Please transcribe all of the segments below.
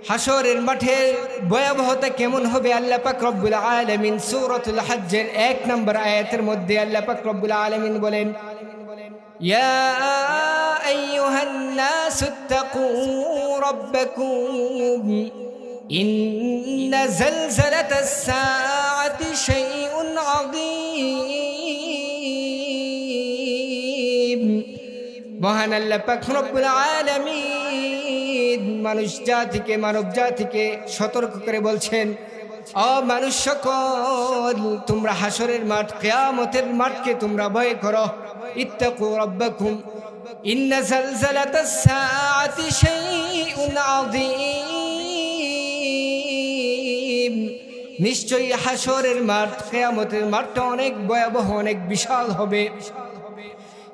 হাসরের মাঠের ভয়াবহতা কেমন হবে আল্লাহ পাক রব্বুল আলামিন সূরাতুল হজ্জের 1 নম্বর আয়াতের মধ্যে আল্লাহ পাক রব্বুল আলামিন বলেন, ইয়া আইয়ুহান নাসুত্তাকু রাব্বাকুম ইন্না যালজালাতাস সাআতি শাইউন আযীম। মহান আল্লাহ পাক রব্বুল আলামিন মানুষ জাতিকে, মানব জাতিকে সতর্ক করে বলছেন, ও মানুষ সকল, তোমরা হাসরের মাঠ, কিয়ামতের মাঠকে তোমরা ভয় করো। ইত্তাকু রাব্বাকুম ইন্না যালজালাতাস সাআতি শাইউন আযীম। নিশ্চয়ই হাসরের মাঠ, কিয়ামতের মাঠটা অনেক ভয়াবহ, অনেক বিশাল হবে।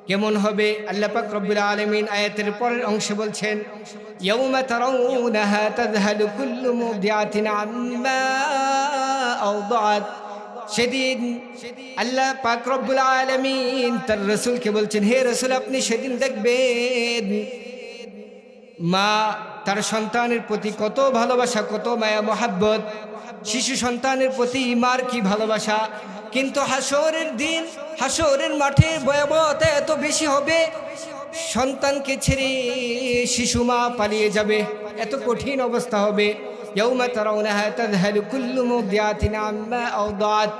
কেমন হবে? আল্লাহ পাক রব্বুল আলামিন আয়াতের পরের অংশে বলছেন, ইয়াউমা তারাউনাহা তাযহালু কুল্লু মুরদিআতিন আম্মা আওদাআত। সেদিন আল্লাহ পাক রব্বুল আলামিন তার রাসূলকে বলছেন, হে রাসূল, আপনি সেদিন দেখবেন মা তার সন্তানের প্রতি কত ভালোবাসা, কত মায়া মহাব্বত। শিশু সন্তানের প্রতি মার কি ভালোবাসা, কিন্তু হাসরের দিন, হাসরের মাঠে ভয়াবহতা এত বেশি হবে, সন্তানকে ছেড়ে শিশু মা পালিয়ে যাবে, এত কঠিন অবস্থা হবে। ইয়াউমা তারাউনাহা তাযহালু কুল্লু মুরদিআতিন আম্মা আওদাআত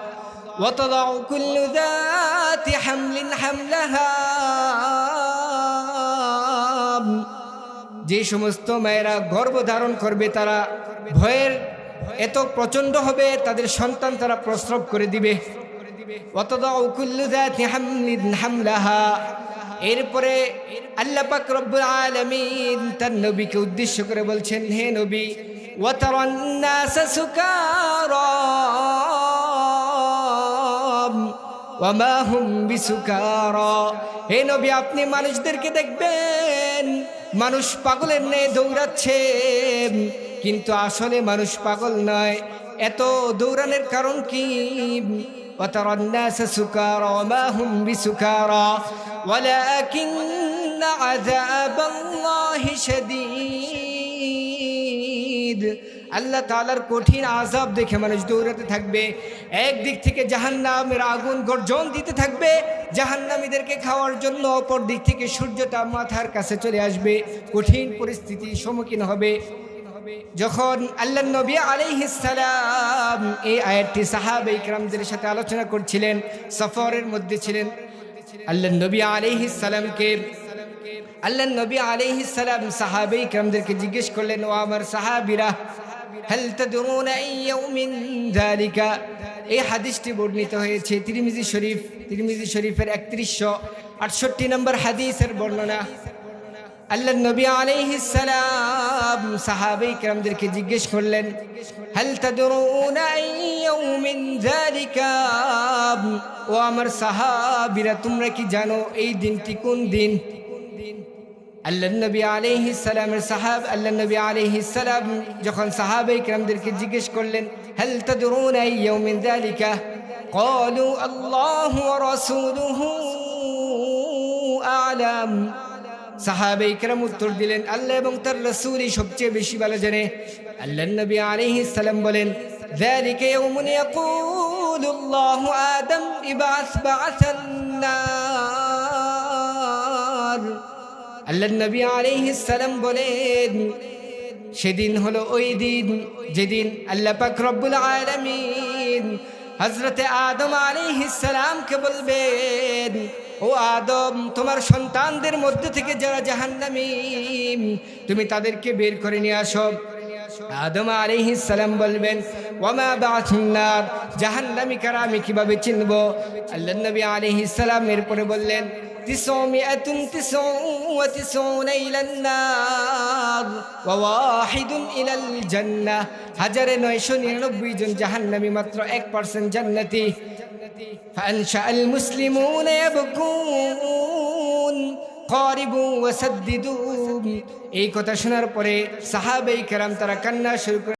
ওয়া তাদাউ কুল্লু যাতি হামলিন হামলাহা। যে সমস্ত মায়েরা গর্ভ ধারণ করবে তারা ভয়ের এত প্রচন্ড হবে, তাদের সন্তান তারা প্রসব করে দিবে। ওয়া তাদাউ কুল্লু যাতি হামলিন হামলাহা। এরপরে আল্লাহ পাক রব্বুল আলামিন তার নবীকে উদ্দেশ্য করে বলছেন, হে নবী, ওয়া তারান নাসা সুকারা ওয়া মা হুম বিসুকারা। হে নবী, আপনি মানুষদেরকে দেখবেন মানুষ পাগলের ন্যায় দৌড়াচ্ছে, কিন্তু আসলে মানুষ পাগল নয়। এত দৌড়ানোর কারণ কি? ওয়া তারান নাসা সুকারা ওয়া মা হুম বিসুকারা ওয়ালাকিন্না আযাবাল্লাহি শাদীদ। আল্লাহ তাআলার কঠিন আযাব দেখে মানুষ দৌড়াতে থাকবে। একদিক থেকে জাহান্নামের আগুন গর্জন দিতে থাকবে জাহান্নামীদেরকে খাওয়ার জন্য, অপর দিক থেকে সূর্যটা মাথার কাছে চলে আসবে। কঠিন পরিস্থিতির সম্মুখীন হবে। যখন আল্লাহ নবী আলাইহিস সালাম এই আয়াতটি সাহাবায়ে কিরামদের সাথে আলোচনা করছিলেন, সফরের মধ্যে ছিলেন, আল্লাহ নবী আলাইহিস সালামকে, আল্লাহ নবী আলাইহিস সালাম সাহাবায়ে কিরামদেরকে জিজ্ঞেস করলেন, ও আমার সাহাবীরা, হাল তাদরুনা ইয়াউমিন যালিকা। এই হাদিসটি বর্ণিত হয়েছে তিরমিজি শরীফের 3168 নম্বর হাদিসের বর্ণনা। আল্লাহ নবী আলাইহিস সালাম সাহাবায়ে কিরামদেরকে জিজ্ঞেস করলেন, হাল তাদরুনা ইয়াউমিন যালিকা। ও আমার সাহাবীরা, তোমরা কি জানো এই দিনটি কোন দিন? আল্লাহ নবী আলাইহিস সালাম যখন সাহাবায়ে কিরামদেরকে জিজ্ঞেস করলেন, হাল তাদরুনা ইয়াউমিন যালিকা, ক্বালু আল্লাহু ওয়া রাসূলুহু আ'লাম। সাহাবায়ে কিরাম উত্তর দিলেন, আল্লাহ এবং তার রাসূলই সবচেয়ে বেশি ভালো জানে। আল্লাহ নবী আলাইহিস সালাম বলেন, যালিকা ইয়াউমুন ইয়াকুলুল্লাহু আদম ইবআস বা'সান নার। আল্লাহ নবী আলাইহিস সালাম বলেন, সেদিন হলো ওই দিন যেদিন আল্লাহ পাক রব্বুল আলামিন হযরতে আদম আলাইহিস সালামকে বলবেন, ও আদম, তোমার সন্তানদের মধ্যে থেকে যারা জাহান্নামী তুমি তাদেরকে বের করে নিয়ে আসো। আদম আলাইহিস সালাম বলবেন, ওয়া মা বা'সুন নার, জাহান্নামী কারা, আমি কিভাবে চিনব? আল্লাহ নবী আলাইহিস সালাম এরপরে বললেন, 999 ইলান নার ওয়া ওয়াহিদুন ইলাল জান্নাহ। 1999 জন জাহান্নামী, মাত্র 1% জান্নাতি। ফাআনশাআল মুসলিমুনা ইয়াবকুন কারিবু ওয়া সাদ্দিদু। এই কথা শোনার পরে সাহাবায়ে কেরাম তারা কান্না শুরু